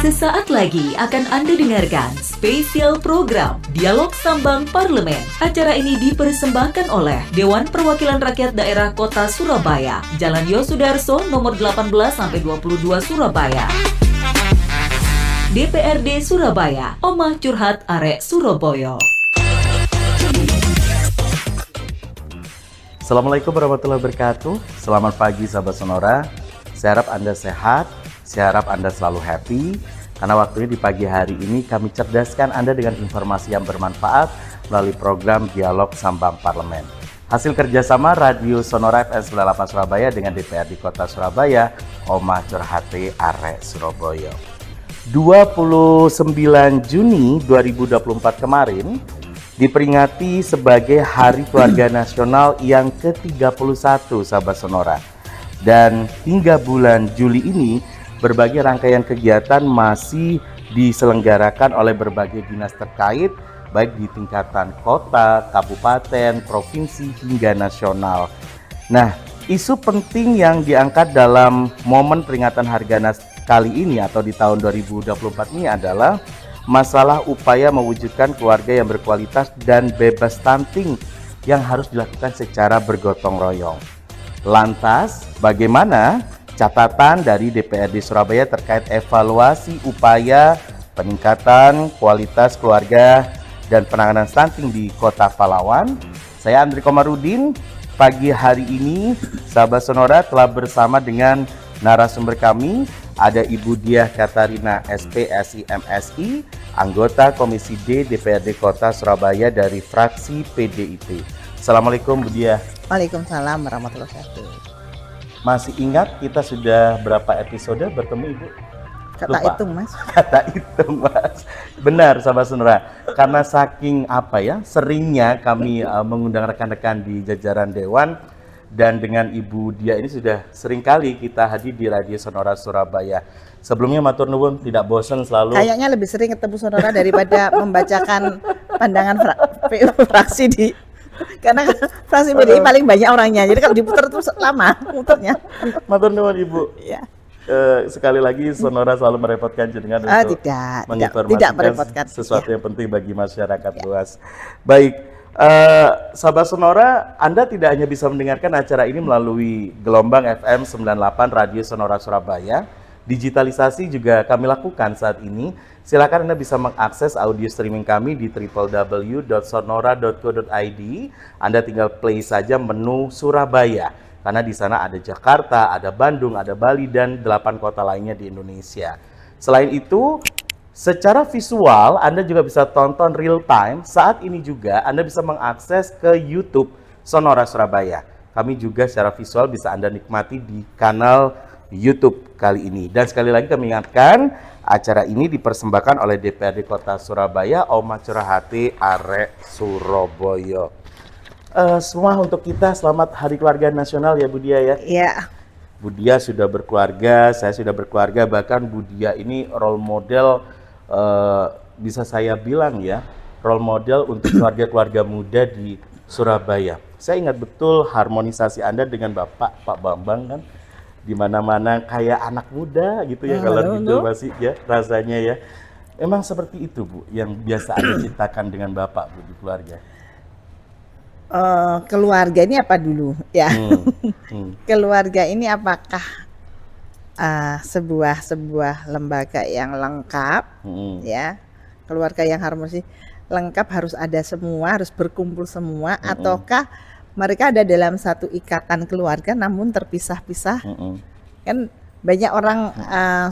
Sesaat lagi akan Anda dengarkan spesial program Dialog Sambang Parlemen. Acara ini dipersembahkan oleh Dewan Perwakilan Rakyat Daerah Kota Surabaya, Jalan Yosudarso nomor 18-22 Surabaya. DPRD Surabaya, Omah Curhat Arek Surabaya. Assalamualaikum warahmatullahi wabarakatuh. Selamat pagi sahabat Sonora. Saya harap Anda sehat, saya harap Anda selalu happy. Karena waktunya di pagi hari ini kami cerdaskan Anda dengan informasi yang bermanfaat melalui program Dialog Sambang Parlemen. Hasil kerjasama Radio Sonora FM 98 Surabaya dengan DPRD Kota Surabaya, Omah Curhat Arek Surabaya. 29 Juni 2024 kemarin diperingati sebagai Hari Keluarga Nasional yang ke-31 sahabat Sonora. Dan hingga bulan Juli ini berbagai rangkaian kegiatan masih diselenggarakan oleh berbagai dinas terkait, baik di tingkatan kota, kabupaten, provinsi, hingga nasional. Nah, isu penting yang diangkat dalam momen peringatan Harganas kali ini atau di tahun 2024 ini adalah masalah upaya mewujudkan keluarga yang berkualitas dan bebas stunting yang harus dilakukan secara bergotong royong. Lantas, bagaimana catatan dari DPRD Surabaya terkait evaluasi upaya peningkatan kualitas keluarga dan penanganan stunting di Kota Pahlawan? Saya Andri Komarudin. Pagi hari ini sahabat Sonora telah bersama dengan narasumber kami, ada Ibu Diah Katarina SPSI MSI, anggota Komisi D DPRD Kota Surabaya dari fraksi PDIP. Assalamualaikum Bu Diah. Waalaikumsalam warahmatullahi wabarakatuh. Masih ingat kita sudah berapa episode bertemu Ibu? Kata hitung Mas. Kata hitung Mas. Benar sahabat Sonora. Karena saking seringnya kami mengundang rekan-rekan di jajaran Dewan, dan dengan Ibu Diah ini sudah sering kali kita hadir di Radio Sonora Surabaya. Sebelumnya matur nuwun, tidak bosan selalu. Kayaknya lebih sering ketemu Sonora daripada membacakan pandangan fraksi di, karena fraksi PDI paling banyak orangnya. Jadi kalau diputar terus lama muternya. Matur nuwun Ibu. Ya. Sekali lagi Sonora selalu merepotkan jenengan untuk menginformasikan sesuatu yang penting bagi masyarakat luas. Baik. Sahabat Sonora, Anda tidak hanya bisa mendengarkan acara ini melalui gelombang FM 98 Radio Sonora Surabaya, digitalisasi juga kami lakukan saat ini. Silakan Anda bisa mengakses audio streaming kami di www.sonora.co.id. Anda tinggal play saja menu Surabaya, karena di sana ada Jakarta, ada Bandung, ada Bali, dan 8 kota lainnya di Indonesia. Selain itu, secara visual, Anda juga bisa tonton real time. Saat ini juga Anda bisa mengakses ke YouTube Sonora Surabaya. Kami juga secara visual bisa Anda nikmati di kanal YouTube kali ini. Dan sekali lagi kami ingatkan, acara ini dipersembahkan oleh DPRD Kota Surabaya, Omah Curhat Arek Surabaya. Semua untuk kita, selamat Hari Keluarga Nasional ya Bu Diah ya. Iya. Bu Diah sudah berkeluarga, saya sudah berkeluarga, bahkan Bu Diah ini role model, bisa saya bilang ya, role model untuk keluarga-keluarga muda di Surabaya. Saya ingat betul harmonisasi Anda dengan Bapak, Pak Bambang kan, di mana-mana kayak anak muda gitu ya, kalau gitu masih ya rasanya ya. Emang seperti itu Bu, yang biasa Anda ciptakan dengan Bapak Bu di keluarga? Keluarga ini apa dulu ya? Keluarga ini apakah sebuah lembaga yang lengkap, ya, keluarga yang harmonis lengkap, harus ada semua, harus berkumpul semua, ataukah mereka ada dalam satu ikatan keluarga namun terpisah-pisah? Kan banyak orang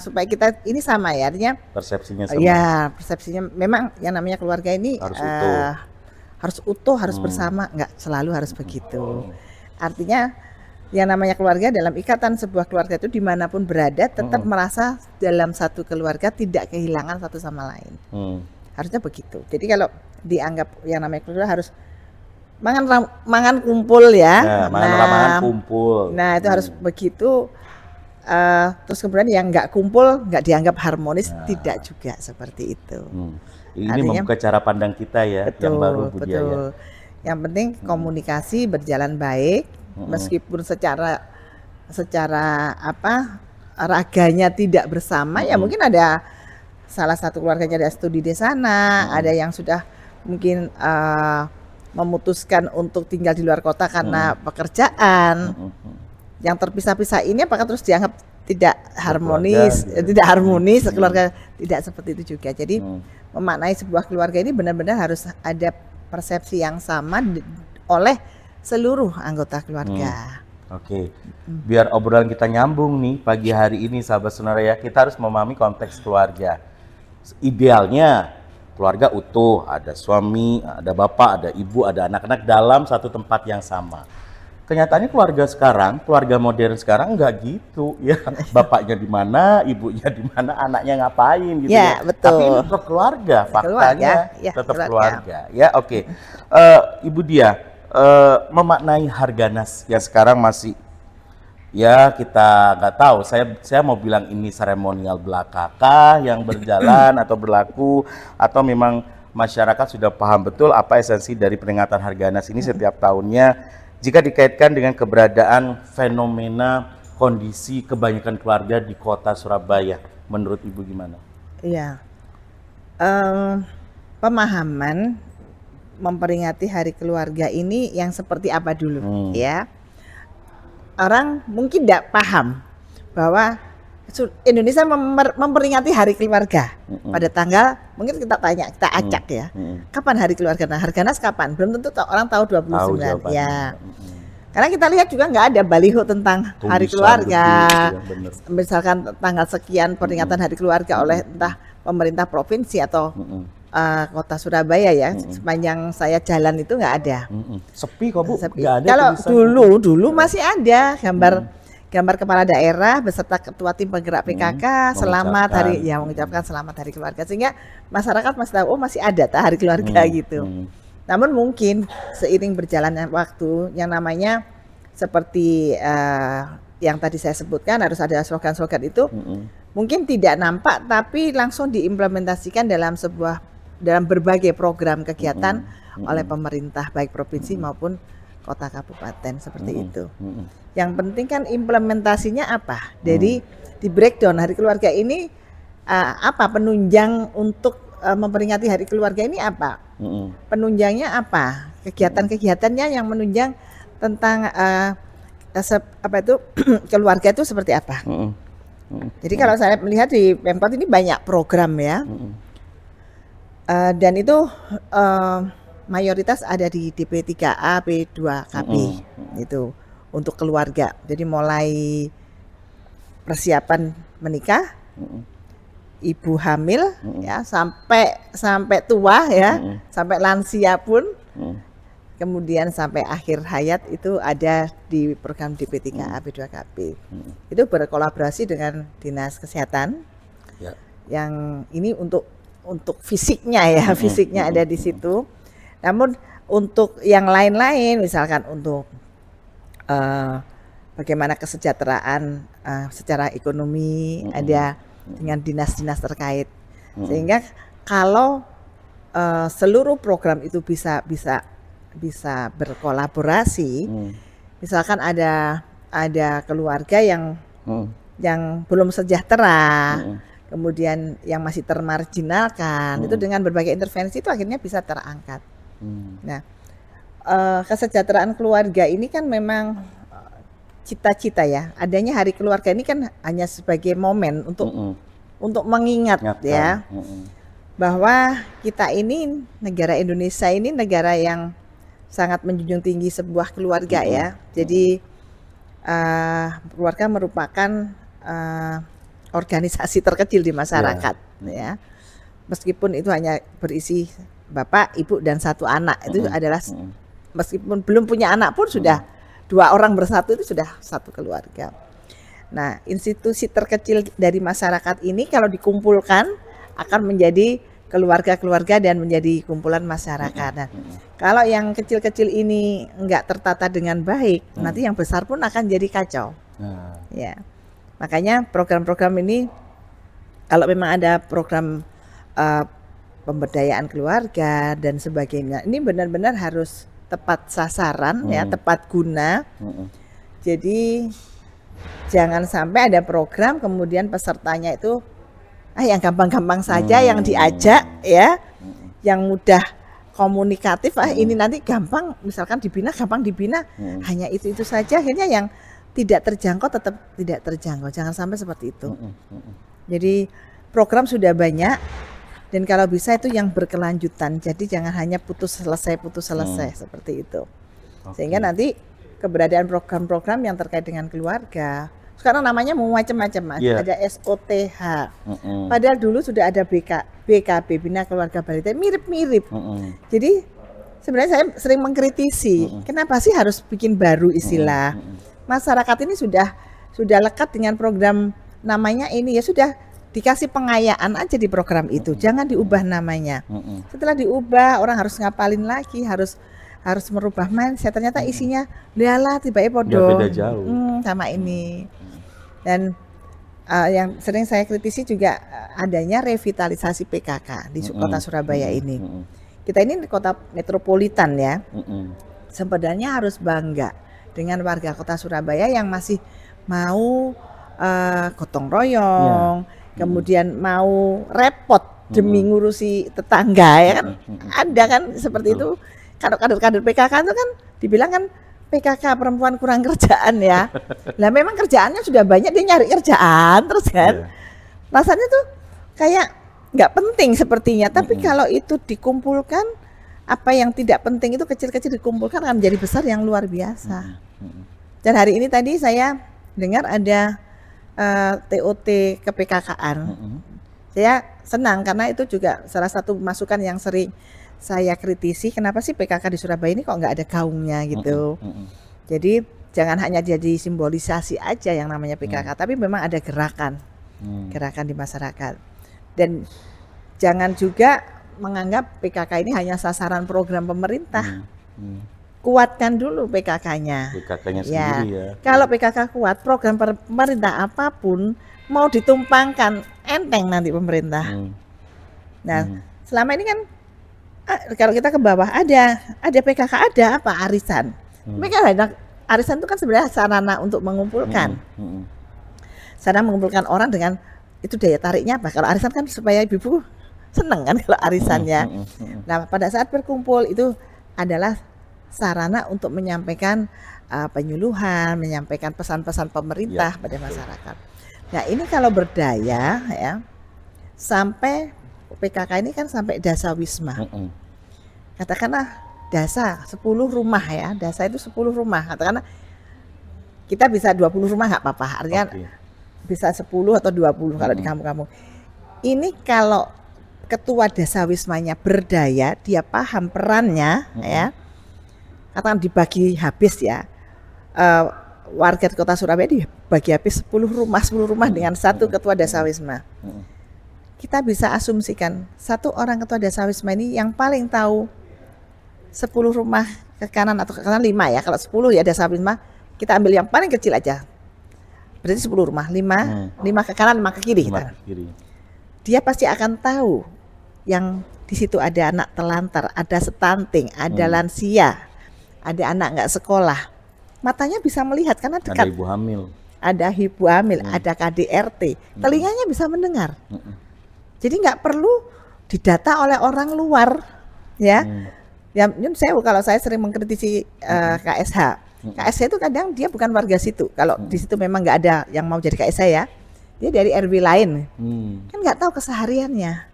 supaya kita ini sama ya, artinya persepsinya sama. Ya, persepsinya memang yang namanya keluarga ini harus utuh, harus bersama, nggak selalu harus begitu. Artinya yang namanya keluarga, dalam ikatan sebuah keluarga itu dimanapun berada tetap merasa dalam satu keluarga, tidak kehilangan satu sama lain. Harusnya begitu. Jadi kalau dianggap yang namanya keluarga harus mangan kumpul ya. Mangan kumpul. Nah itu harus begitu. Terus kemudian yang nggak kumpul nggak dianggap harmonis, tidak juga seperti itu. Ini artinya, membuka cara pandang kita ya, yang baru Bu Diah ya. Yang penting komunikasi berjalan baik. Meskipun secara raganya tidak bersama, ya mungkin ada salah satu keluarganya ada studi di sana, ada yang sudah mungkin memutuskan untuk tinggal di luar kota karena pekerjaan. Yang terpisah-pisah ini apakah terus dianggap tidak harmonis, tidak harmonis, keluarga tidak seperti itu juga. Jadi memaknai sebuah keluarga ini benar-benar harus ada persepsi yang sama oleh seluruh anggota keluarga. Oke, biar obrolan kita nyambung nih pagi hari ini sahabat sonora ya, kita harus memahami konteks keluarga. Idealnya keluarga utuh, ada suami, ada bapak, ada ibu, ada anak-anak dalam satu tempat yang sama. Kenyataannya keluarga sekarang, keluarga modern sekarang nggak gitu ya. Bapaknya di mana, ibunya di mana, anaknya ngapain gitu ya. Betul. Tapi ini tetap keluarga, faktanya tetap keluarga. Ya, oke. Ibu Dia, memaknai Harganas yang sekarang masih ya kita nggak tahu. Saya mau bilang ini seremonial belaka yang berjalan atau berlaku, atau memang masyarakat sudah paham betul apa esensi dari peringatan Harganas ini setiap tahunnya. Jika dikaitkan dengan keberadaan fenomena kondisi kebanyakan keluarga di kota Surabaya, menurut Ibu gimana? Iya, pemahaman memperingati Hari Keluarga ini yang seperti apa dulu ya? Orang mungkin tidak paham bahwa Indonesia memperingati Hari Keluarga pada tanggal, mungkin kita tanya, kita acak ya, kapan Hari Keluarga? Nah, Harganas kapan? Belum tentu orang tahu 29 ya. Karena kita lihat juga nggak ada baliho tentang Hari Keluarga. Misalkan tanggal sekian peringatan Hari Keluarga oleh entah pemerintah provinsi atau kota Surabaya ya, sepanjang saya jalan itu nggak ada. Sepi kok Bu, Sepi. nggak ada. Kalau dulu masih ada gambar kepala daerah beserta ketua tim penggerak PKK mengucapkan selamat Hari Keluarga, sehingga masyarakat masih tahu masih ada Hari Keluarga gitu. Namun mungkin seiring berjalannya waktu, yang namanya seperti yang tadi saya sebutkan, harus ada slogan-slogan itu mungkin tidak nampak tapi langsung diimplementasikan dalam berbagai program kegiatan oleh pemerintah baik provinsi maupun kota kabupaten seperti itu. Yang penting kan implementasinya apa? Jadi di breakdown Hari Keluarga ini apa penunjang untuk memperingati Hari Keluarga ini apa? Penunjangnya apa? Kegiatan-kegiatannya yang menunjang tentang keluarga itu seperti apa? Jadi kalau saya melihat di Pemkot ini banyak program ya, dan itu mayoritas ada di DP3A, P2KB itu untuk keluarga. Jadi mulai persiapan menikah, ibu hamil ya sampai tua ya, sampai lansia pun, kemudian sampai akhir hayat itu ada di program DP3A, P2KB. Itu berkolaborasi dengan Dinas Kesehatan. Yang ini untuk fisiknya ya, fisiknya ada di situ. Namun untuk yang lain-lain, misalkan untuk bagaimana kesejahteraan secara ekonomi, ada dengan dinas-dinas terkait, sehingga kalau seluruh program itu bisa berkolaborasi, misalkan ada keluarga yang belum sejahtera, kemudian yang masih termarginalkan, itu dengan berbagai intervensi itu akhirnya bisa terangkat. Nah, kesejahteraan keluarga ini kan memang cita-cita ya. Adanya Hari Keluarga ini kan hanya sebagai momen untuk mengingat ya, bahwa kita ini negara Indonesia ini negara yang sangat menjunjung tinggi sebuah keluarga ya. Jadi keluarga merupakan organisasi terkecil di masyarakat ya. Meskipun itu hanya berisi bapak, ibu dan satu anak, itu adalah meskipun belum punya anak pun sudah 2 orang bersatu itu sudah satu keluarga. Nah, institusi terkecil dari masyarakat ini kalau dikumpulkan akan menjadi keluarga-keluarga dan menjadi kumpulan masyarakat. Nah, kalau yang kecil-kecil ini enggak tertata dengan baik, nanti yang besar pun akan jadi kacau. Ya. Makanya program-program ini, kalau memang ada program pemberdayaan keluarga dan sebagainya, ini benar-benar harus tepat sasaran ya, tepat guna. Jadi jangan sampai ada program kemudian pesertanya itu yang gampang-gampang saja yang diajak ya, yang mudah komunikatif, ini nanti gampang, misalkan dibina, gampang dibina, hanya itu saja, akhirnya yang tidak terjangkau tetap tidak terjangkau. Jangan sampai seperti itu. Jadi program sudah banyak, dan kalau bisa itu yang berkelanjutan. Jadi jangan hanya putus selesai seperti itu. Sehingga nanti keberadaan program-program yang terkait dengan keluarga, sekarang namanya mau macam-macam, Mas. Ada SOTH. Padahal dulu sudah ada BKB, Bina Keluarga Balita, mirip-mirip. Jadi sebenarnya saya sering mengkritisi, kenapa sih harus bikin baru istilah? Masyarakat ini sudah lekat dengan program namanya ini, ya sudah dikasih pengayaan aja di program itu, jangan diubah namanya. Setelah diubah, orang harus ngapalin lagi, harus merubah mindset. Ternyata isinya lialah tiba-tiba podo beda jauh sama ini. Dan yang sering saya kritisi juga adanya revitalisasi PKK di kota Surabaya ini. Kita ini kota metropolitan ya. Sebenarnya harus bangga dengan warga kota Surabaya yang masih mau gotong royong, kemudian mau repot demi ngurusi tetangga ya kan. Ada kan seperti itu. Kalau kader-kader PKK itu kan dibilang kan PKK perempuan kurang kerjaan ya. Lah memang kerjaannya sudah banyak, dia nyari kerjaan terus kan. Rasanya tuh kayak nggak penting sepertinya. Tapi kalau itu dikumpulkan, apa yang tidak penting itu kecil-kecil dikumpulkan akan menjadi besar yang luar biasa. Dan hari ini tadi saya dengar ada TOT ke-PKK-an. Saya senang karena itu juga salah satu masukan yang sering saya kritisi, kenapa sih PKK di Surabaya ini kok nggak ada gaungnya gitu. Jadi jangan hanya jadi simbolisasi aja yang namanya PKK, tapi memang ada gerakan di masyarakat. Dan jangan juga menganggap PKK ini hanya sasaran program pemerintah. Kuatkan dulu PKK-nya. PKK-nya sendiri ya. Kalau PKK kuat, program pemerintah apapun mau ditumpangkan, enteng nanti pemerintah. Nah, selama ini kan kalau kita ke bawah ada PKK, ada apa arisan. Arisan itu kan sebenarnya sarana untuk mengumpulkan. Sarana mengumpulkan orang dengan itu daya tariknya apa? Kalau arisan kan supaya ibu-ibu seneng kan kalau arisannya. Nah, pada saat berkumpul itu adalah sarana untuk menyampaikan penyuluhan, menyampaikan pesan-pesan pemerintah pada masyarakat. Nah, ini kalau berdaya ya, sampai PKK ini kan sampai dasa wisma. Katakanlah dasa 10 rumah ya, dasa itu 10 rumah. Katakanlah kita bisa 20 rumah nggak apa-apa, artinya bisa 10 atau 20 kalau di kampung-kampung. Ini kalau ketua dasa wismanya berdaya, dia paham perannya ya, katakan dibagi habis ya, warga di kota Surabaya dibagi habis 10 rumah dengan satu ketua dasa wisma. Kita bisa asumsikan satu orang ketua dasa wisma ini yang paling tahu 10 rumah ke kanan atau ke kanan 5 ya. Kalau 10 ya dasa wisma, kita ambil yang paling kecil aja. Berarti 10 rumah, 5 ke kanan, 5 ke kiri. Dia pasti akan tahu yang di situ ada anak telantar, ada stunting, ada lansia, ada anak nggak sekolah. Matanya bisa melihat karena dekat. Ada ibu hamil. Ada ibu hamil, ada KDRT. Telinganya bisa mendengar. Jadi nggak perlu didata oleh orang luar, ya. Ya, kalau saya sering mengkritisi KSH. KSH itu kadang dia bukan warga situ. Kalau di situ memang nggak ada yang mau jadi KSH ya, dia dari RW lain. Kan nggak tahu kesehariannya.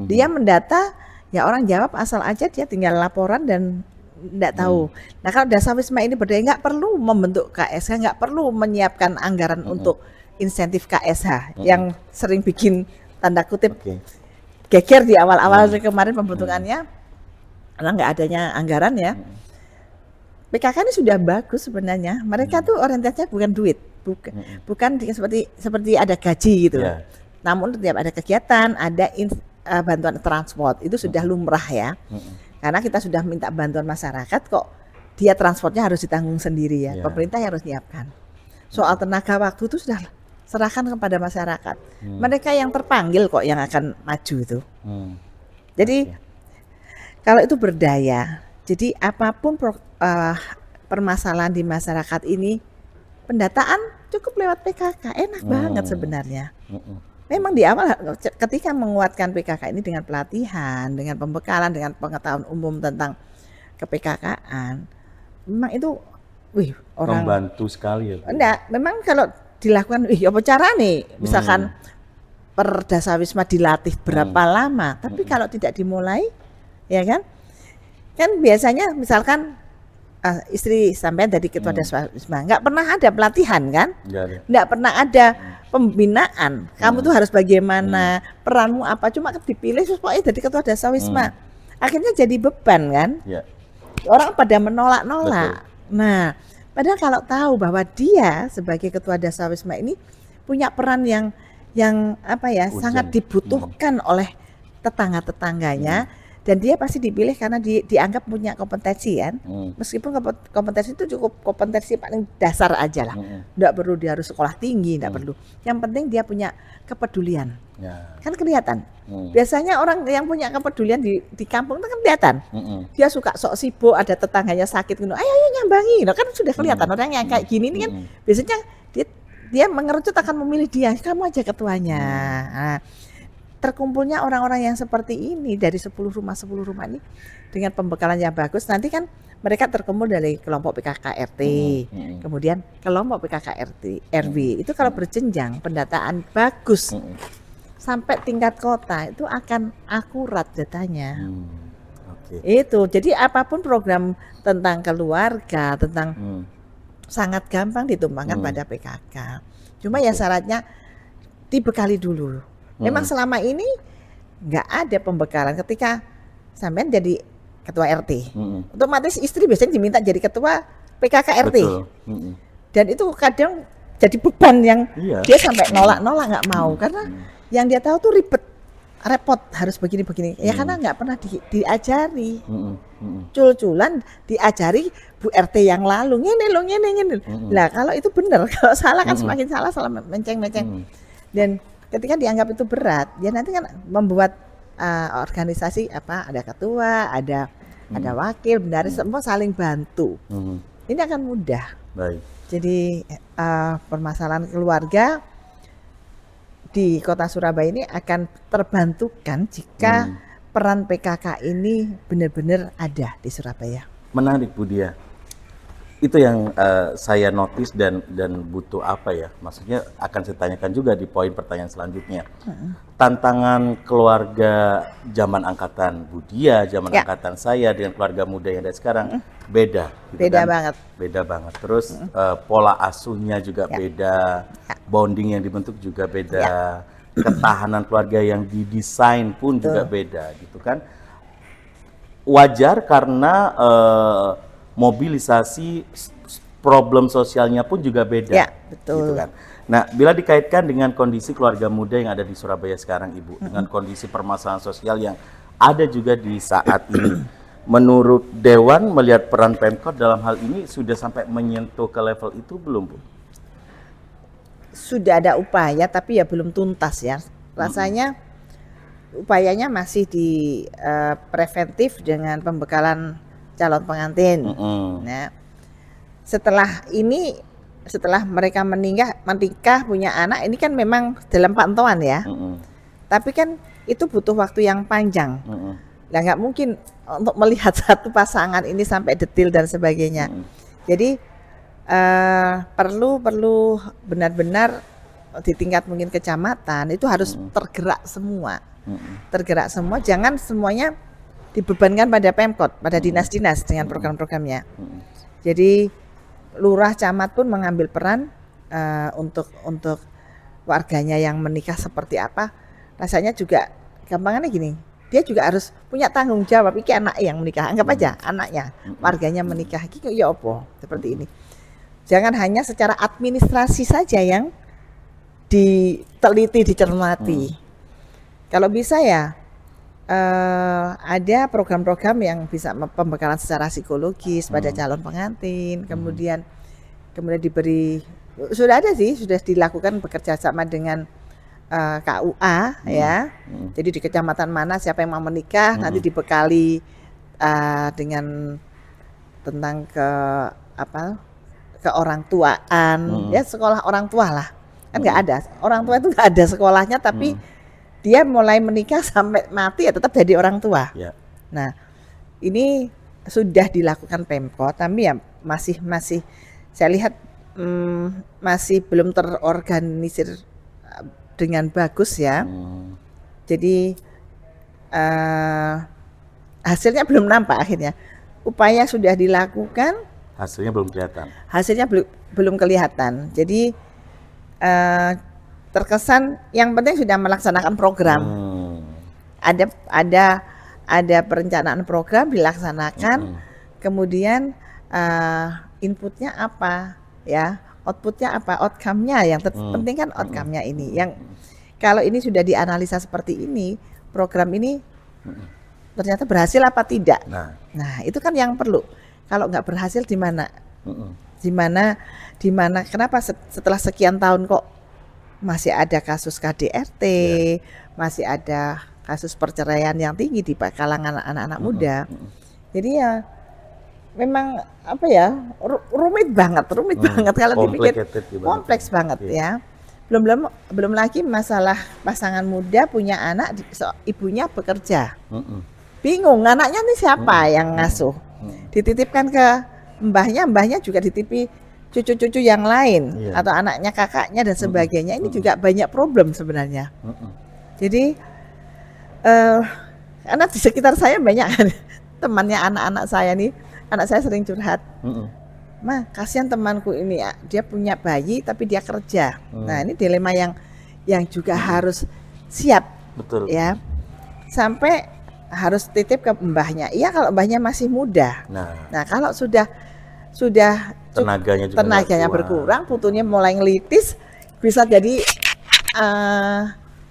Dia mendata, ya orang jawab asal aja, dia tinggal laporan dan nggak tahu. Nah, kalau dasa wisma ini berdaya, nggak perlu membentuk KSH, nggak perlu menyiapkan anggaran untuk insentif KSH yang sering bikin tanda kutip geger di awal-awal kemarin pembentukannya, karena nggak adanya anggaran ya. PKK ini sudah bagus sebenarnya. Mereka tuh orientasinya bukan duit, bukan seperti ada gaji gitu. Namun setiap ada kegiatan, ada bantuan transport, itu sudah lumrah ya. Karena kita sudah minta bantuan masyarakat, kok dia transportnya harus ditanggung sendiri ya. Pemerintah yang harus nyiapkan. Soal tenaga waktu itu sudah serahkan kepada masyarakat. Mereka yang terpanggil kok yang akan maju itu. Jadi kalau itu berdaya, jadi apapun permasalahan di masyarakat ini, pendataan cukup lewat PKK, enak banget sebenarnya. memang di awal ketika menguatkan PKK ini dengan pelatihan, dengan pembekalan, dengan pengetahuan umum tentang ke-PKK-an, memang itu orang Membantu sekali ya, Bu. enggak, memang kalau dilakukan apa cara nih, misalkan per Dasawisma dilatih berapa lama, tapi kalau tidak dimulai, ya kan biasanya misalkan istri sampean dari ketua Dasawisma nggak pernah ada pelatihan kan, nggak pernah ada pembinaan, kamu tuh harus bagaimana, peranmu apa, cuma dipilih supaya jadi ketua Dasawisma, akhirnya jadi beban kan, orang pada menolak-nolak. Nah, padahal kalau tahu bahwa dia sebagai ketua Dasawisma ini punya peran yang apa ya, sangat dibutuhkan oleh tetangga-tetangganya, dan dia pasti dipilih karena dianggap punya kompetensi kan, meskipun kompetensi itu cukup kompetensi paling dasar aja lah, nggak perlu dia harus sekolah tinggi, nggak perlu, yang penting dia punya kepedulian, kan kelihatan. Biasanya orang yang punya kepedulian di kampung itu kan kelihatan, dia suka sok sibuk, ada tetangganya sakit gitu, ayo nyambangi, kan sudah kelihatan. Orang yang kayak gini ini kan biasanya dia mengerucut akan memilih dia, kamu aja ketuanya. Nah, terkumpulnya orang-orang yang seperti ini dari 10 rumah ini dengan pembekalan yang bagus, nanti kan mereka terkumpul dari kelompok PKK RT, kemudian kelompok PKK RW, itu kalau berjenjang pendataan bagus sampai tingkat kota itu akan akurat datanya. Itu jadi apapun program tentang keluarga, tentang sangat gampang ditumpangkan pada PKK. Cuma ya syaratnya dibekali dulu. Memang selama ini nggak ada pembekalan. Ketika sampean jadi ketua RT, otomatis istri biasanya diminta jadi ketua PKK RT. Dan itu kadang jadi beban yang dia sampai nolak-nolak, nggak mau, karena yang dia tahu tuh repot, harus begini-begini. Ya karena nggak pernah diajari. Cul-culan diajari Bu RT yang lalu, ngene. Lah kalau itu benar, kalau salah kan semakin salah menceng-menceng. Dan ketika dianggap itu berat, ya nanti kan membuat organisasi ada ketua, ada wakil, bendaris, semua saling bantu. Ini akan mudah. Baik. Jadi permasalahan keluarga di Kota Surabaya ini akan terbantukan jika peran PKK ini benar-benar ada di Surabaya. Menarik, Bu Dia. Itu yang saya notice dan butuh apa ya, maksudnya akan saya tanyakan juga di poin pertanyaan selanjutnya. Tantangan keluarga zaman angkatan Bu Dia, zaman angkatan saya dengan keluarga muda yang ada sekarang beda. Gitu beda kan? banget. Beda banget. Terus pola asuhnya juga beda, bonding yang dibentuk juga beda, ketahanan keluarga yang didesain pun juga beda, gitu kan? Wajar karena mobilisasi problem sosialnya pun juga beda, betul. Gitu kan. Nah, bila dikaitkan dengan kondisi keluarga muda yang ada di Surabaya sekarang, Ibu, dengan kondisi permasalahan sosial yang ada juga di saat ini, menurut Dewan melihat peran Pemkot dalam hal ini sudah sampai menyentuh ke level itu belum, Bu? Sudah ada upaya, tapi ya belum tuntas ya. Rasanya upayanya masih di preventif dengan pembekalan calon pengantin. Nah, setelah mereka menikah punya anak, ini kan memang dalam pantauan ya. Tapi kan itu butuh waktu yang panjang. Nah, nggak mungkin untuk melihat satu pasangan ini sampai detail dan sebagainya. Jadi perlu benar-benar di tingkat mungkin kecamatan itu harus tergerak semua. Tergerak semua, jangan semuanya dibebankan pada Pemkot, pada dinas-dinas dengan program-programnya. Jadi lurah, camat pun mengambil peran untuk warganya yang menikah seperti apa. Rasanya juga gampangannya gini, dia juga harus punya tanggung jawab. Iki anak yang menikah, anggap aja anaknya, warganya menikah, iki ya apa seperti ini. Jangan hanya secara administrasi saja yang diteliti, dicermati. Kalau bisa ya ada program-program yang bisa pembekalan secara psikologis pada calon pengantin, kemudian diberi, sudah ada sih, sudah dilakukan bekerja sama dengan KUA ya. Jadi di kecamatan mana siapa yang mau menikah nanti dibekali dengan tentang ke orang tuaan, ya sekolah orang tua lah. kan nggak ada. Orang tua itu nggak ada sekolahnya, tapi dia mulai menikah sampai mati ya tetap jadi orang tua. Ya. Nah, ini sudah dilakukan Pemkot, tapi ya masih saya lihat masih belum terorganisir dengan bagus ya. Jadi hasilnya belum nampak akhirnya. Upaya sudah dilakukan, Hasilnya belum kelihatan. hasilnya belum kelihatan. Jadi terkesan yang penting sudah melaksanakan program. Ada perencanaan program dilaksanakan, kemudian inputnya apa ya, outputnya apa, outcome-nya yang penting kan outcome-nya ini. Yang kalau ini sudah dianalisa seperti ini, program ini ternyata berhasil apa tidak. Nah itu kan yang perlu. Kalau nggak berhasil di mana? Di mana? Kenapa setelah sekian tahun kok masih ada kasus KDRT, masih ada kasus perceraian yang tinggi di kalangan anak-anak muda. Jadi ya memang apa ya, rumit banget kalau dipikir, kompleks banget ya. Belum lagi masalah pasangan muda punya anak, ibunya bekerja, bingung anaknya nih siapa yang ngasuh, dititipkan ke mbahnya juga dititipi cucu-cucu yang lain atau anaknya kakaknya dan sebagainya. Ini juga banyak problem sebenarnya. Jadi karena di sekitar saya banyak temannya anak-anak saya nih, anak saya sering curhat, "Ma, kasihan temanku ini, dia punya bayi tapi dia kerja." Nah ini dilema yang juga harus siap. Betul. Ya, sampai harus titip ke mbahnya. Iya kalau mbahnya masih muda. Nah kalau sudah tenaganya berkurang, putunya mulai ngelitis, bisa jadi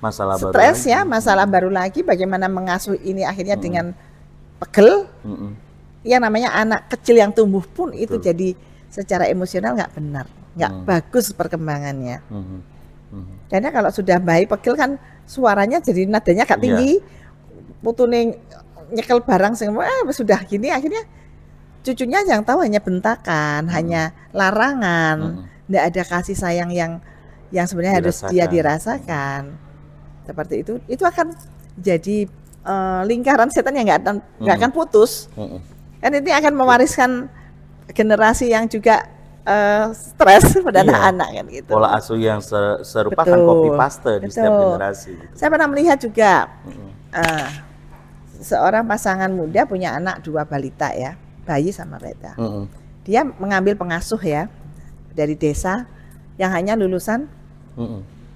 masalah stres ya, masalah baru lagi. Bagaimana mengasuh ini akhirnya dengan pegel. Yang namanya anak kecil yang tumbuh pun itu jadi secara emosional nggak benar, nggak bagus perkembangannya. Karena kalau sudah bayi pegel kan suaranya jadi nadanya agak tinggi, putune nyekel barang semua, sudah gini akhirnya cucunya yang tahu hanya bentakan, hanya larangan, nggak ada kasih sayang yang sebenarnya harus dia dirasakan. Seperti itu akan jadi lingkaran setan yang nggak akan putus. Kan ini akan mewariskan generasi yang juga stres pada anak-anak kan gitu. Pola asuh yang serupa kan copy paste di setiap generasi. Gitu. Saya pernah melihat juga seorang pasangan muda punya anak 2 balita ya, bayi sama balita. Dia mengambil pengasuh ya dari desa yang hanya lulusan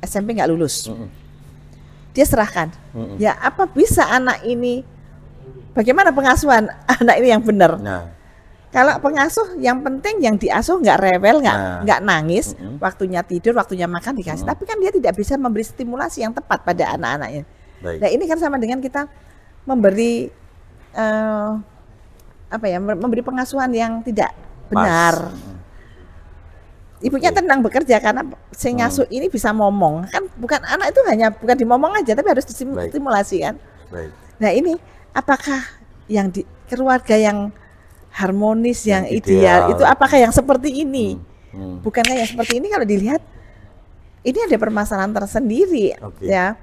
SMP nggak lulus. Dia serahkan. Ya apa bisa anak ini, bagaimana pengasuhan anak ini yang benar? Kalau pengasuh yang penting yang diasuh nggak rewel, nggak nangis, waktunya tidur, waktunya makan dikasih. Tapi kan dia tidak bisa memberi stimulasi yang tepat pada anak-anaknya. Nah ini kan sama dengan kita memberi memberi pengasuhan yang tidak benar. Ibunya tenang bekerja karena si ngasuh ini bisa ngomong. Kan bukan anak itu bukan dimomong aja, tapi harus distimulasi kan. Nah ini apakah yang di keluarga yang harmonis, yang ideal itu apakah yang seperti ini? Bukankah yang seperti ini kalau dilihat ini ada permasalahan tersendiri ya.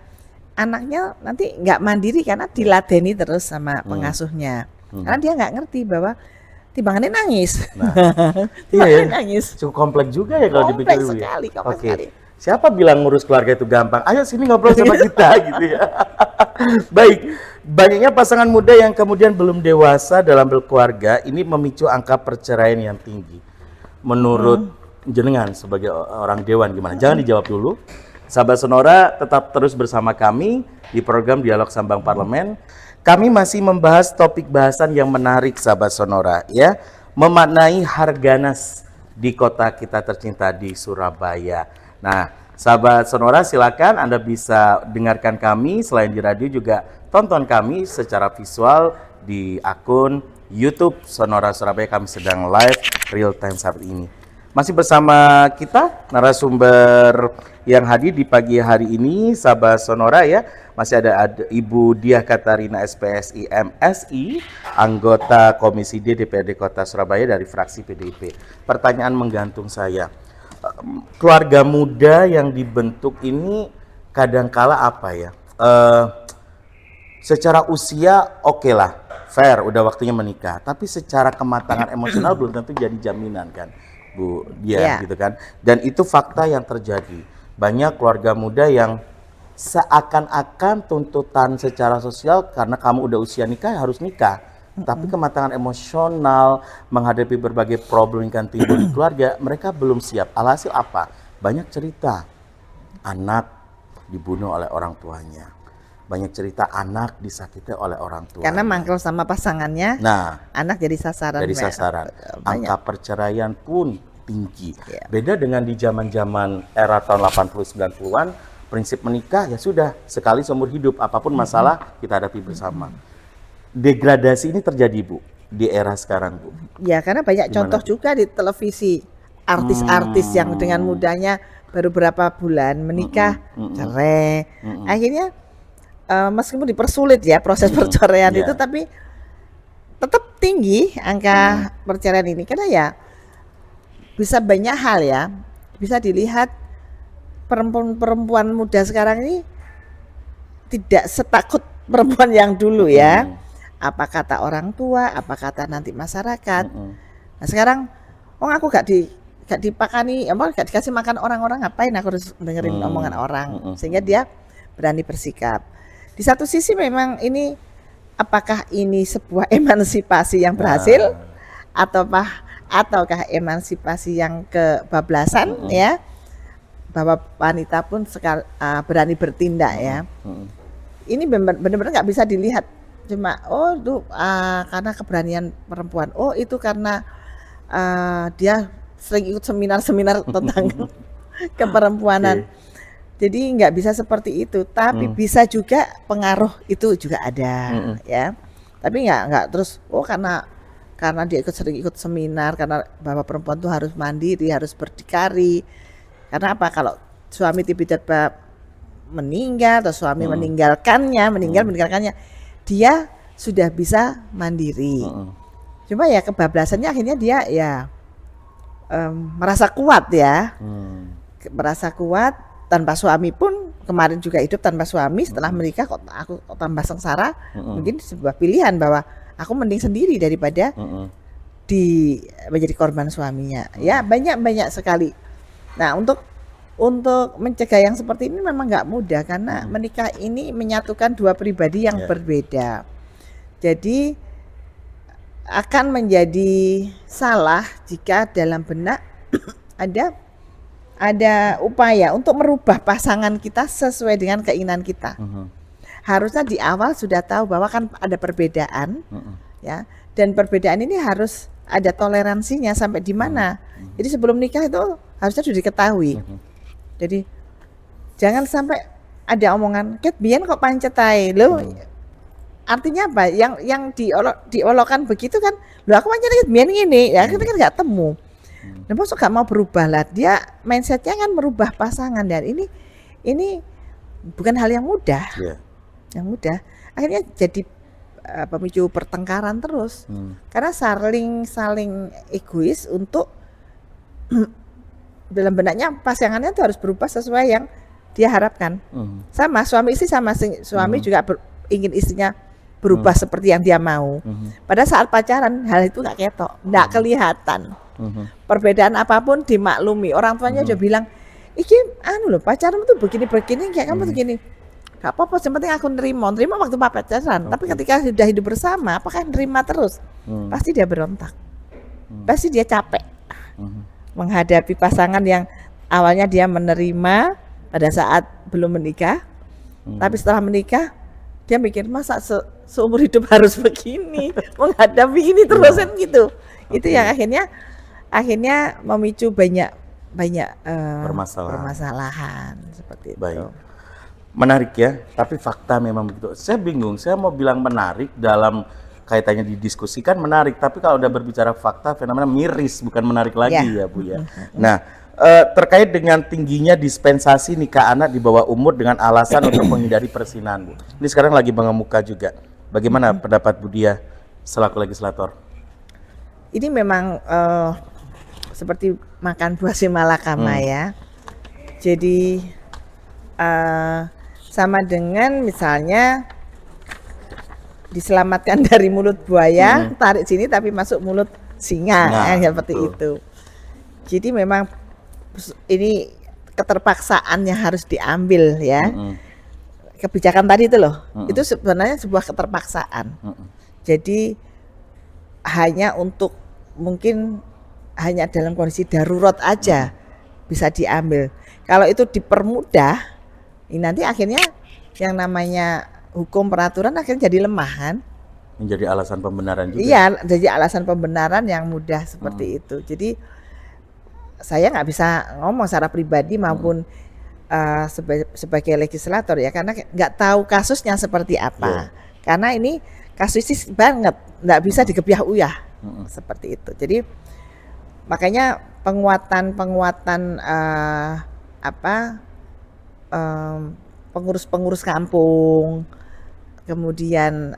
Anaknya nanti nggak mandiri karena diladeni terus sama pengasuhnya. Karena dia nggak ngerti bahwa timbangannya nangis. Nangis. Cukup kompleks juga ya kalau dipikir. Kompleks sekali. Siapa bilang ngurus keluarga itu gampang? Ayo sini ngobrol sama kita gitu ya. Baik, banyaknya pasangan muda yang kemudian belum dewasa dalam berkeluarga ini memicu angka perceraian yang tinggi. Menurut jenengan sebagai orang dewan gimana? Jangan dijawab dulu. Sahabat Sonora tetap terus bersama kami di program Dialog Sambang Parlemen. Kami masih membahas topik bahasan yang menarik sahabat Sonora ya, memaknai Harganas di kota kita tercinta di Surabaya. Nah, sahabat Sonora silakan Anda bisa dengarkan kami selain di radio juga tonton kami secara visual di akun YouTube Sonora Surabaya. Kami sedang live real time saat ini. Masih bersama kita narasumber yang hadir di pagi hari ini sahabat Sonora ya. Masih ada Ibu Diah Katarina SPSI MSI, anggota Komisi D DPRD Kota Surabaya dari fraksi PDIP. Pertanyaan menggantung saya, keluarga muda yang dibentuk ini kadangkala apa ya? Secara usia oke lah, fair, udah waktunya menikah. Tapi secara kematangan emosional belum tentu jadi jaminan kan, Bu Dian, gitu kan. Dan itu fakta yang terjadi. Banyak keluarga muda yang seakan-akan tuntutan secara sosial karena kamu udah usia nikah harus nikah. Tapi kematangan emosional menghadapi berbagai problem yang timbul di keluarga, mereka belum siap. Alhasil apa? Banyak cerita anak dibunuh oleh orang tuanya. Banyak cerita anak disakiti oleh orang tuanya. Karena mangkel sama pasangannya, anak jadi sasaran. Jadi sasaran. Angka perceraian pun tinggi. Beda dengan di zaman-zaman era tahun 80-90-an, prinsip menikah ya sudah, sekali seumur hidup, apapun masalah kita hadapi bersama. Degradasi ini terjadi, Bu, di era sekarang, Bu. Ya, karena banyak contoh juga di televisi, artis-artis yang dengan mudahnya baru berapa bulan menikah, cerai. Akhirnya meskipun dipersulit ya proses perceraian itu, tapi tetap tinggi angka perceraian ini. Karena ya bisa banyak hal ya, bisa dilihat perempuan muda sekarang ini tidak setakut perempuan yang dulu ya. Apa kata orang tua, apa kata nanti masyarakat. Nah sekarang, aku gak dipakani, gak dikasih makan orang-orang, ngapain aku harus dengerin omongan orang. Sehingga dia berani bersikap. Di satu sisi memang ini, apakah ini sebuah emansipasi yang berhasil, ataukah emansipasi yang kebablasan ya, bahwa wanita pun berani bertindak ya. Ini benar-benar nggak bisa dilihat cuma karena keberanian perempuan, itu karena dia sering ikut seminar-seminar tentang keperempuanan. Jadi nggak bisa seperti itu, tapi bisa juga pengaruh itu juga ada ya. Tapi nggak terus karena dia sering ikut seminar, karena bahwa perempuan tuh harus mandiri, harus berdikari. Karena apa? Kalau suami tiba-tiba meninggal atau suami meninggalkannya, dia sudah bisa mandiri. Cuma ya kebablasannya akhirnya dia ya merasa kuat ya, merasa kuat tanpa suami pun. Kemarin juga hidup tanpa suami, setelah menikah kok aku tambah sengsara. Mungkin sebuah pilihan bahwa aku mending sendiri daripada menjadi korban suaminya. Ya banyak sekali. Nah untuk mencegah yang seperti ini memang nggak mudah, karena menikah ini menyatukan dua pribadi yang berbeda. Jadi akan menjadi salah jika dalam benak ada upaya untuk merubah pasangan kita sesuai dengan keinginan kita. Harusnya di awal sudah tahu bahwa kan ada perbedaan, ya, dan perbedaan ini harus ada toleransinya sampai di mana. Jadi sebelum nikah itu harusnya sudah diketahui. Jadi jangan sampai ada omongan, "Ket biyen kok pancetai." Loh, artinya apa? Yang diolokkan begitu kan, "Loh aku pancet ket biyen ngene." Ya kita kan enggak temu. Dan bos gak mau berubah lah, dia mindsetnya kan merubah pasangan, dan ini bukan hal yang mudah. Yang mudah. Akhirnya jadi pemicu pertengkaran terus. Karena saling egois untuk dalam benaknya pasangannya itu harus berubah sesuai yang dia harapkan. Sama suami istri suami juga ingin istrinya berubah seperti yang dia mau. Pada saat pacaran hal itu nggak ketok, nggak kelihatan. Perbedaan apapun dimaklumi. Orang tuanya udah bilang, "Iki loh, pacaran tuh begini-begini, kayak kamu tuh gini." Gak apa-apa, yang penting aku nerima waktu pacaran. Tapi ketika sudah hidup bersama, apakah nerima terus? Pasti dia berontak. Pasti dia capek. Menghadapi pasangan yang awalnya dia menerima pada saat belum menikah, tapi setelah menikah dia mikir, masa seumur hidup harus begini, menghadapi ini terus kan gitu. Itu yang akhirnya memicu banyak permasalahan seperti itu. Menarik ya, tapi fakta memang begitu. Saya bingung, saya mau bilang menarik dalam kaitannya didiskusikan menarik, tapi kalau udah berbicara fakta fenomena miris, bukan menarik lagi ya Bu ya. Nah, terkait dengan tingginya dispensasi nikah anak di bawah umur dengan alasan untuk menghindari persinahan, Bu. Ini sekarang lagi mengemuka juga. Bagaimana pendapat Bu Dia selaku legislator? Ini memang seperti makan buah simalakama ya. Jadi sama dengan misalnya diselamatkan dari mulut buaya, tarik sini tapi masuk mulut singa, seperti itu. Jadi memang ini keterpaksaan yang harus diambil ya. Kebijakan tadi itu loh, itu sebenarnya sebuah keterpaksaan. Jadi hanya untuk mungkin hanya dalam kondisi darurat aja bisa diambil. Kalau itu dipermudah, ini nanti akhirnya yang namanya hukum peraturan akhirnya jadi lemah kan? Menjadi alasan pembenaran juga. Iya, jadi alasan pembenaran yang mudah seperti itu. Jadi saya nggak bisa ngomong secara pribadi maupun sebagai legislator ya, karena nggak tahu kasusnya seperti apa. Karena ini kasusnya banget, nggak bisa digebyah-uyah seperti itu. Jadi makanya penguatan pengurus-pengurus kampung, kemudian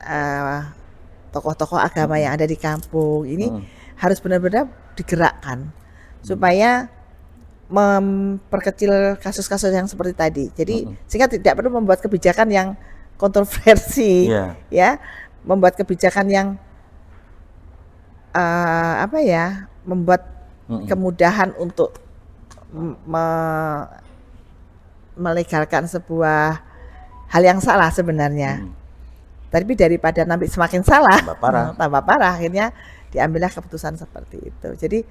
tokoh-tokoh agama yang ada di kampung ini harus benar-benar digerakkan supaya memperkecil kasus-kasus yang seperti tadi. Jadi sehingga tidak perlu membuat kebijakan yang kontroversi, ya, membuat kebijakan yang membuat kemudahan untuk melegalkan sebuah hal yang salah sebenarnya. Tapi daripada nanti semakin salah, tambah parah, akhirnya diambillah keputusan seperti itu. Jadi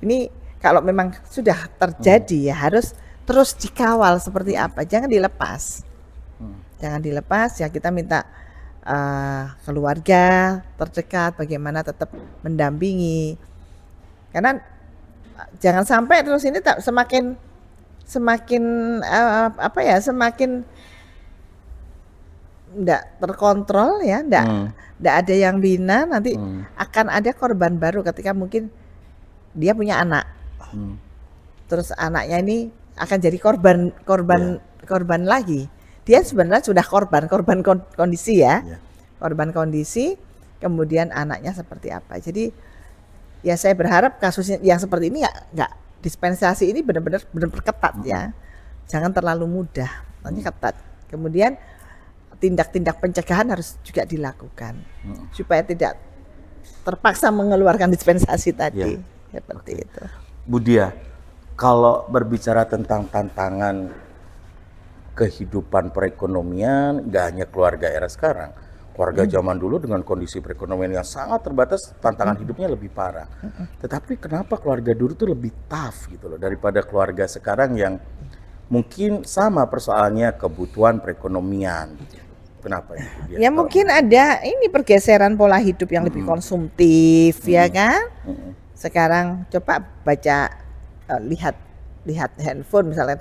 ini kalau memang sudah terjadi ya harus terus dikawal seperti apa, jangan dilepas. Jangan dilepas ya, kita minta keluarga terdekat bagaimana tetap mendampingi. Karena jangan sampai terus ini semakin enggak terkontrol ya, enggak ada yang bina, nanti akan ada korban baru ketika mungkin dia punya anak. Terus anaknya ini akan jadi korban lagi. Dia sebenarnya sudah korban kondisi ya. Korban kondisi, kemudian anaknya seperti apa. Jadi ya saya berharap kasusnya yang seperti ini enggak dispensasi ini benar-benar ketat ya. Jangan terlalu mudah, nanti ketat. Kemudian tindak-tindak pencegahan harus juga dilakukan supaya tidak terpaksa mengeluarkan dispensasi tadi. Seperti itu. Bu Dia, kalau berbicara tentang tantangan kehidupan perekonomian, nggak hanya keluarga era sekarang, keluarga zaman dulu dengan kondisi perekonomian yang sangat terbatas, tantangan hidupnya lebih parah. Tetapi kenapa keluarga dulu tuh lebih tough gitu loh daripada keluarga sekarang yang mungkin sama persoalannya kebutuhan perekonomian. Kenapa ya? Ya mungkin ada ini pergeseran pola hidup yang lebih konsumtif ya kan? Sekarang coba baca lihat handphone misalnya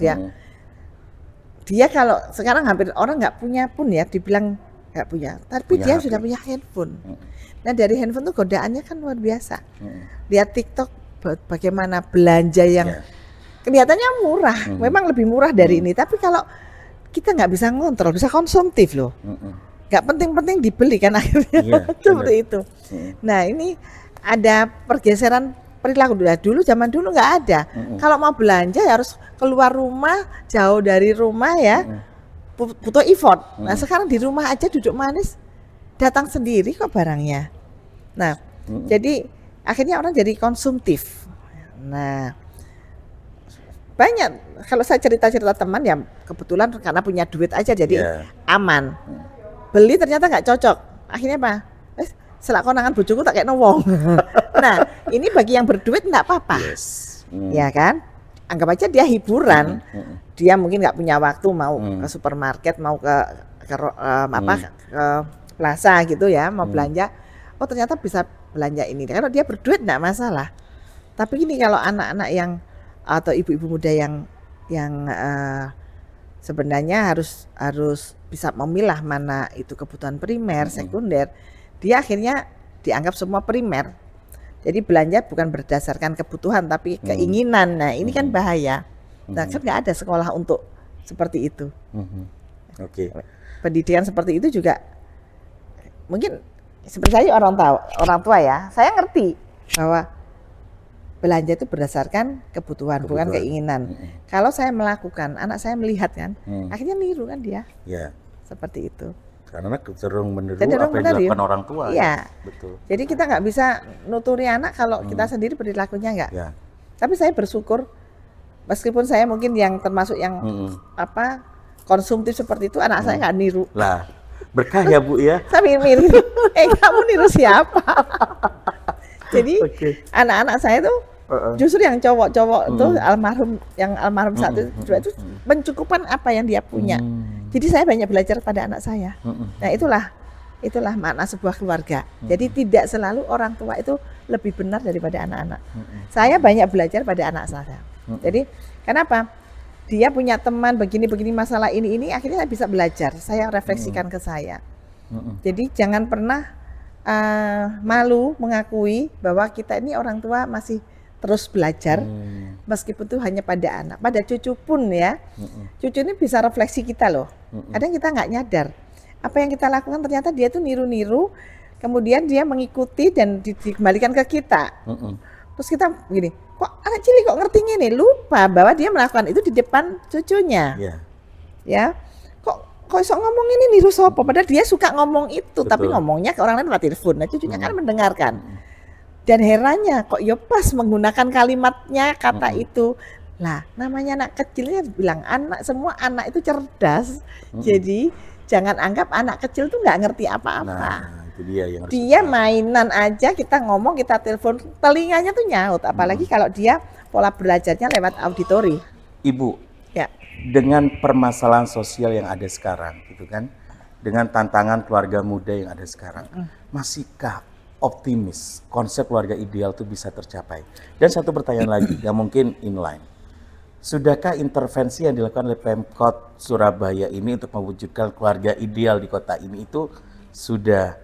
dia kalau sekarang hampir orang nggak punya pun ya dibilang nggak punya, tapi dia sudah punya handphone. Nah dari handphone tuh godaannya kan luar biasa. Lihat TikTok bagaimana belanja yang kelihatannya murah, memang lebih murah dari ini, tapi kalau kita nggak bisa ngontrol, bisa konsumtif loh, nggak penting-penting dibeli kan akhirnya seperti itu. Nah ini ada pergeseran perilaku dulu zaman dulu nggak ada. Kalau mau belanja ya harus keluar rumah, jauh dari rumah ya, butuh effort. Nah sekarang di rumah aja duduk manis, datang sendiri kok barangnya. Nah jadi akhirnya orang jadi konsumtif. Nah banyak kalau saya cerita-cerita teman yang kebetulan karena punya duit aja jadi aman. Beli ternyata nggak cocok. Akhirnya apa? Selak konangan bojoku tak kayak wong. Nah, ini bagi yang berduit enggak apa-apa. Ya kan? Anggap aja dia hiburan. Dia mungkin nggak punya waktu mau ke supermarket, mau ke plaza gitu ya, mau belanja. Oh, ternyata bisa belanja ini. Kalau dia berduit enggak masalah. Tapi ini kalau anak-anak yang atau ibu-ibu muda yang sebenarnya harus bisa memilah mana itu kebutuhan primer, sekunder. Dia akhirnya dianggap semua primer. Jadi belanja bukan berdasarkan kebutuhan tapi keinginan. Nah ini kan bahaya. Nah kan nggak ada sekolah untuk seperti itu. Pendidikan seperti itu juga mungkin seperti saya orang tua ya. Saya ngerti bahwa belanja itu berdasarkan kebutuhan, bukan keinginan. Kalau saya melakukan, anak saya melihat kan, akhirnya niru kan dia. Ya. Seperti itu. Karena cenderung meniru Cenderung apa yang meniru. dilakukan orang tua. Iya. Betul. Jadi kita nggak bisa nuturi anak kalau kita sendiri perilakunya nggak. Ya. Tapi saya bersyukur, meskipun saya mungkin yang termasuk yang konsumtif seperti itu, anak saya nggak niru. Lah, berkah ya Bu ya. Saya mirip, kamu niru siapa? Jadi anak-anak saya tuh justru yang cowok-cowok tuh yang almarhum satu itu mencukupkan apa yang dia punya. Jadi saya banyak belajar pada anak saya. Nah itulah makna sebuah keluarga. Jadi tidak selalu orang tua itu lebih benar daripada anak-anak. Saya banyak belajar pada anak saya. Jadi kenapa? Dia punya teman begini-begini masalah ini akhirnya saya bisa belajar. Saya refleksikan ke saya. Jadi jangan pernah malu mengakui bahwa kita ini orang tua masih terus belajar, meskipun itu hanya pada anak, pada cucu pun ya. Cucu ini bisa refleksi kita loh. Kadang kita nggak nyadar apa yang kita lakukan ternyata dia tuh niru-niru, kemudian dia mengikuti dan dikembalikan ke kita. Terus kita begini, kok anak cilik kok ngerti ini? Lupa bahwa dia melakukan itu di depan cucunya. Ya, kok iso ngomong ini niru sopo? Padahal dia suka ngomong itu, tapi ngomongnya ke orang lain lewat telepon. Nah cucunya kan mendengarkan. Dan herannya kok ya pas menggunakan kalimatnya kata itu. Lah namanya anak kecilnya bilang semua anak itu cerdas. Jadi jangan anggap anak kecil tuh nggak ngerti apa-apa. Nah, itu dia yang harus dia mainan aja, kita ngomong, kita telepon, telinganya tuh nyaut. Apalagi kalau dia pola belajarnya lewat auditori. Ibu, ya, dengan permasalahan sosial yang ada sekarang, gitu kan, dengan tantangan keluarga muda yang ada sekarang, masihkah optimis konsep keluarga ideal itu bisa tercapai? Dan satu pertanyaan lagi yang mungkin inline, sudahkah intervensi yang dilakukan oleh Pemkot Surabaya ini untuk mewujudkan keluarga ideal di kota ini itu sudah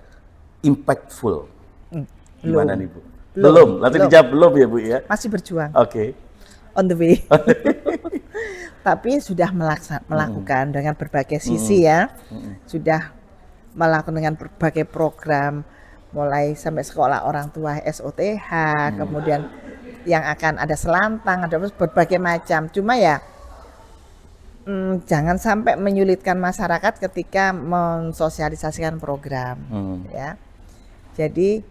impactful? Gimana nih Bu? Belum. Lalu dijawab belum ya Bu ya? Masih berjuang. Oke. On the way. Tapi sudah melakukan dengan berbagai sisi ya. Sudah melakukan dengan berbagai program, mulai sampai sekolah orang tua SOTH, kemudian yang akan ada selantang, ada berbagai macam. Cuma ya jangan sampai menyulitkan masyarakat ketika mensosialisasikan program. Ya. Jadi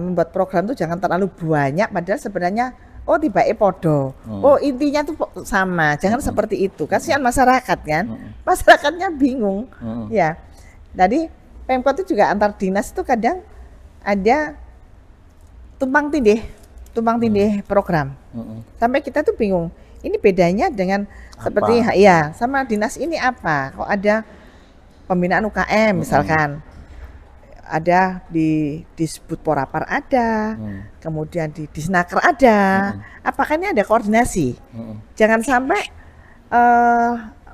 membuat program itu jangan terlalu banyak, padahal sebenarnya tiba-tiba podo. Intinya tuh sama. Jangan seperti itu. Kasihan masyarakat kan. Masyarakatnya bingung. Ya. Jadi Pemkot itu juga antar dinas itu kadang ada tumpang tindih program. Sampai kita tuh bingung. Ini bedanya dengan seperti ya sama dinas ini apa? Kok ada pembinaan UKM misalkan. Ada di Disbud Porapar ada, kemudian di Disnaker ada. Apakah ini ada koordinasi? Jangan sampai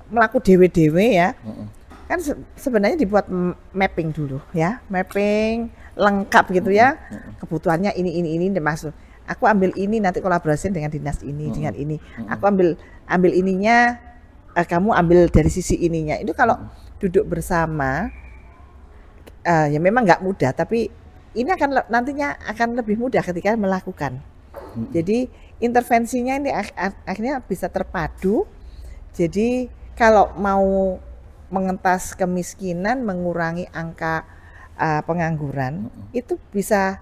melakukan dewe-dewe ya. Kan sebenarnya dibuat mapping dulu ya, mapping lengkap gitu ya. Kebutuhannya ini maksud. Aku ambil ini nanti kolaborasi dengan dinas ini dengan ini. Aku ambil ininya, kamu ambil dari sisi ininya. Itu kalau duduk bersama ya memang nggak mudah, tapi ini akan nantinya akan lebih mudah ketika melakukan. Jadi intervensinya ini akhirnya bisa terpadu. Jadi kalau mau mengentas kemiskinan, mengurangi angka pengangguran, itu bisa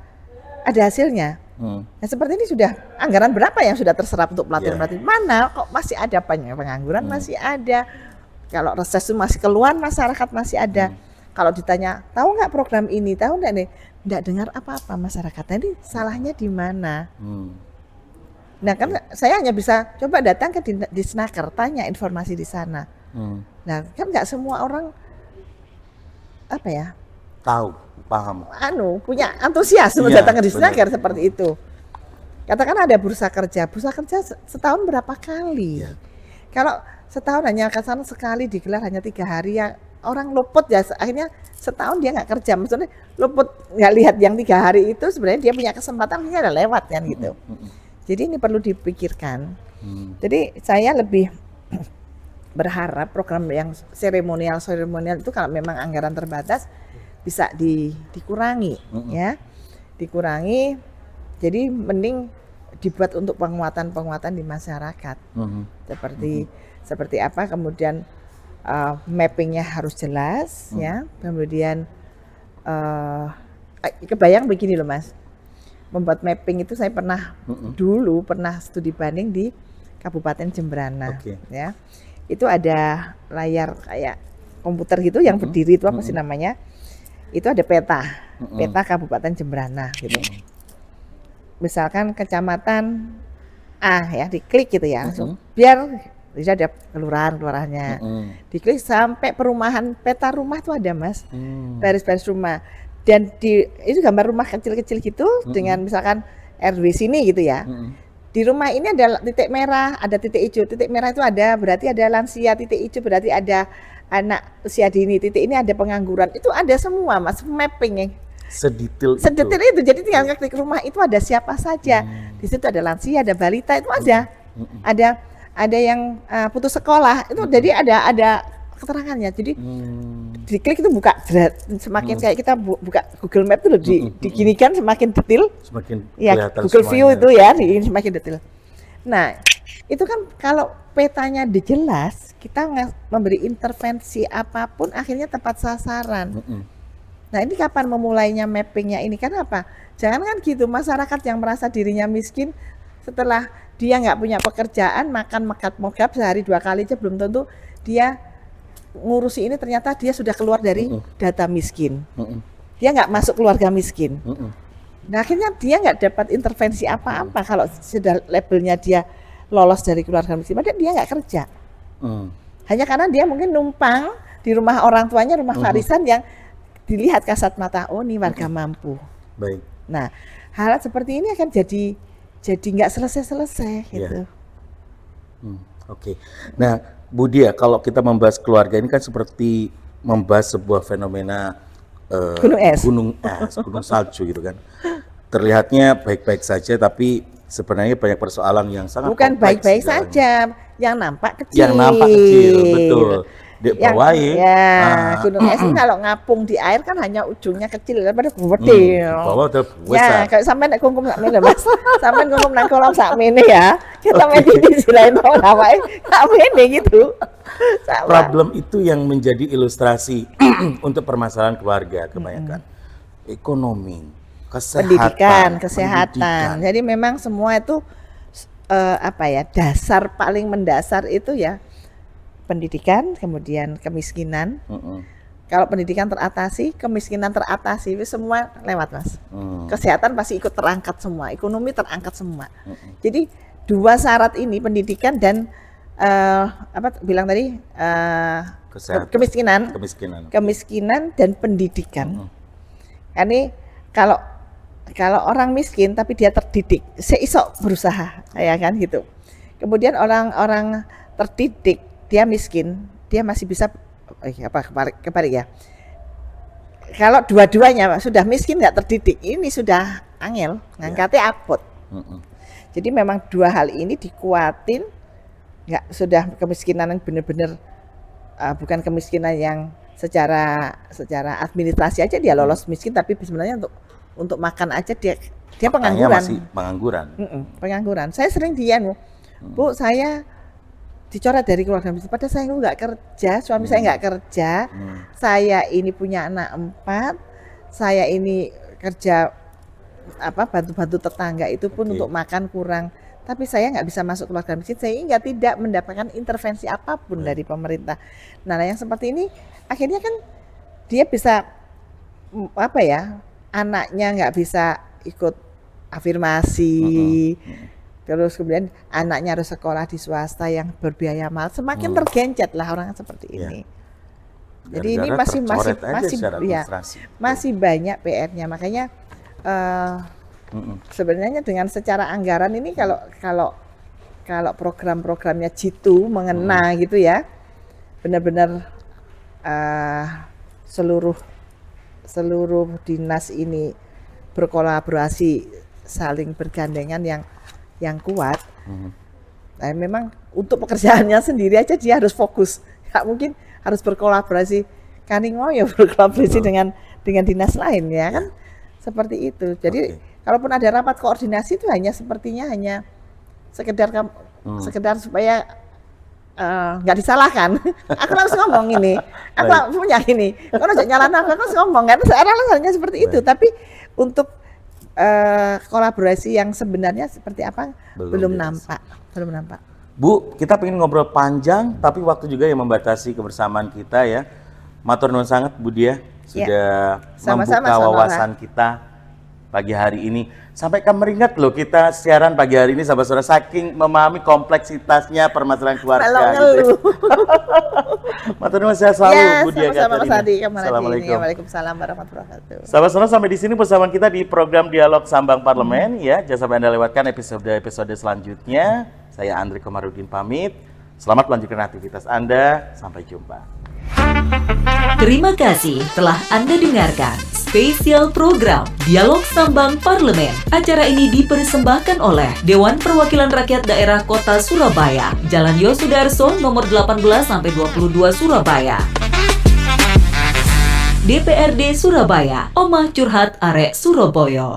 ada hasilnya. Nah, seperti ini sudah anggaran berapa yang sudah terserap untuk pelatihan-pelatihan? Mana kok masih ada pengangguran, masih ada. Kalau reses itu masih keluar, masyarakat masih ada. Kalau ditanya, tahu nggak program ini, tahu nggak nih? Nggak dengar apa-apa masyarakat. Nah, ini salahnya di mana? Nah, kan saya hanya bisa coba datang ke Disnaker, tanya informasi di sana. Nah, kan nggak semua orang apa ya? Tahu, paham. Punya antusias untuk datang ke Disnaker seperti itu. Katakan ada bursa kerja setahun berapa kali? Kalau setahun hanya kesana sekali digelar hanya 3 hari ya orang luput ya, akhirnya setahun dia nggak kerja, maksudnya luput nggak lihat yang 3 hari itu sebenarnya dia punya kesempatan akhirnya ada lewat kan gitu. Jadi ini perlu dipikirkan. Jadi saya lebih berharap program yang seremonial itu kalau memang anggaran terbatas bisa dikurangi ya, dikurangi Jadi mending dibuat untuk penguatan di masyarakat. Seperti apa, kemudian mappingnya harus jelas, ya. Kemudian kebayang begini loh Mas, membuat mapping itu saya pernah studi banding di Kabupaten Jembrana, ya. Itu ada layar kayak komputer gitu yang berdiri, itu apa sih namanya? Itu ada peta Kabupaten Jembrana gitu. Misalkan kecamatan A ya, diklik gitu ya, langsung biar bisa ada kelurahannya. Diklik sampai perumahan, peta rumah tuh ada Mas, baris-baris rumah. Dan itu gambar rumah kecil-kecil gitu dengan misalkan RW sini gitu ya. Di rumah ini ada titik merah, ada titik hijau. Titik merah itu ada berarti ada lansia, titik hijau berarti ada anak usia dini, titik ini ada pengangguran. Itu ada semua Mas, mappingnya. Sedetail itu. Jadi tinggal klik rumah itu ada siapa saja. Di situ ada lansia, ada balita, itu ada. Ada yang putus sekolah, itu jadi ada keterangannya. Jadi diklik itu buka, semakin kayak kita buka Google Map itu loh, diginikan semakin detail. Semakin ya, kelihatan Google semuanya. View itu ya, semakin detail. Nah, itu kan kalau petanya dijelas, kita memberi intervensi apapun akhirnya tepat sasaran. Nah, ini kapan memulainya mappingnya ini? Kan apa? Jangan kan gitu, masyarakat yang merasa dirinya miskin setelah dia nggak punya pekerjaan, makan megap-megap sehari 2 kali aja belum tentu dia ngurusi ini, ternyata dia sudah keluar dari data miskin. Dia nggak masuk keluarga miskin. Nah, akhirnya dia nggak dapat intervensi apa-apa kalau sudah labelnya dia lolos dari keluarga miskin, padahal dia nggak kerja. Hanya karena dia mungkin numpang di rumah orang tuanya, rumah warisan yang dilihat kasat mata, oh ini warga mampu. Baik. Nah, hal seperti ini akan jadi nggak selesai gitu. Oke. Nah, Bu Dia, kalau kita membahas keluarga ini kan seperti membahas sebuah fenomena gunung salju gitu kan. Terlihatnya baik-baik saja, tapi sebenarnya banyak persoalan yang sangat bukan kompleks. Baik-baik saja, yang nampak kecil. Yang nampak kecil, betul. Di bawah gunung es ini kalau ngapung di air kan hanya ujungnya kecil daripada gede. Bawah udah besar. Ya, kayak sampai nek kungkum sak mene Mas. Sampai kungkum nang kolam sak mene ya. Kita main di silain tau awake sak mene gitu. Problem itu yang menjadi ilustrasi untuk permasalahan keluarga kebanyakan. Ekonomi, kesehatan. Jadi memang semua itu dasar paling mendasar itu ya pendidikan, kemudian kemiskinan. Kalau pendidikan teratasi, kemiskinan teratasi, itu semua lewat Mas. Kesehatan pasti ikut terangkat semua, ekonomi terangkat semua. Jadi 2 syarat ini, pendidikan dan kemiskinan dan pendidikan. Ini kalau orang miskin tapi dia terdidik, seisok berusaha, ya kan gitu. Kemudian orang terdidik, dia miskin, dia masih bisa kebalik ya. Kalau dua-duanya sudah miskin nggak terdidik, ini sudah angel, ngangkatnya apot. Jadi memang 2 hal ini dikuatin, nggak sudah kemiskinan yang benar-benar bukan kemiskinan yang secara administrasi aja dia lolos miskin, tapi sebenarnya untuk makan aja dia pengangguran. Masih pengangguran. Pengangguran. Saya sering Bu, saya dicoret dari keluarga miskin, padahal saya nggak kerja, suami saya nggak kerja, saya ini punya anak 4, saya ini kerja bantu-bantu tetangga itu pun untuk makan kurang, tapi saya nggak bisa masuk keluarga miskin sehingga tidak mendapatkan intervensi apapun dari pemerintah. Nah, yang seperti ini akhirnya kan dia bisa anaknya nggak bisa ikut afirmasi. Terus kemudian anaknya harus sekolah di swasta yang berbiaya mahal, semakin tergencet lah orang seperti ini. Jadi ini masih banyak PR-nya, makanya sebenarnya dengan secara anggaran ini kalau program-programnya jitu mengena gitu ya, benar-benar seluruh dinas ini berkolaborasi, saling bergandengan yang kuat. Nah, memang untuk pekerjaannya sendiri aja dia harus fokus, nggak mungkin harus berkolaborasi. Kaningoyo berkolaborasi dengan dinas lain ya kan, seperti itu. Jadi Kalaupun ada rapat koordinasi itu sepertinya hanya sekedar supaya nggak disalahkan. Aku langsung ngomong ini, aku punya ini. Kau nggak nyalain aku langsung ngomong kan. Alasannya seperti itu. Tapi untuk kolaborasi yang sebenarnya seperti apa belum nampak. Bu, kita pengen ngobrol panjang, tapi waktu juga yang membatasi kebersamaan kita ya. Matur nuwun sangat Bu Diah sudah membuka wawasan kita pagi hari ini. Sampai kemeringat loh kita siaran pagi hari ini sahabat sonora, saking memahami kompleksitasnya permasalahan keluarga gitu. Matur nuwun sehat selalu Bu Diah Katerina. Assalamualaikum. Waalaikumsalam warahmatullahi wabarakatuh. Sahabat sonora, sampai di sini persamaan kita di program Dialog Sambang Parlemen ya. Jangan sampai Anda lewatkan episode selanjutnya. Saya Andri Komarudin pamit. Selamat melanjutkan aktivitas Anda. Sampai jumpa. Terima kasih telah Anda dengarkan spesial program Dialog Sambang Parlemen. Acara ini dipersembahkan oleh Dewan Perwakilan Rakyat Daerah Kota Surabaya, Jalan Yosudarso nomor 18-22 Surabaya. DPRD Surabaya, Omah Curhat Arek Surabaya.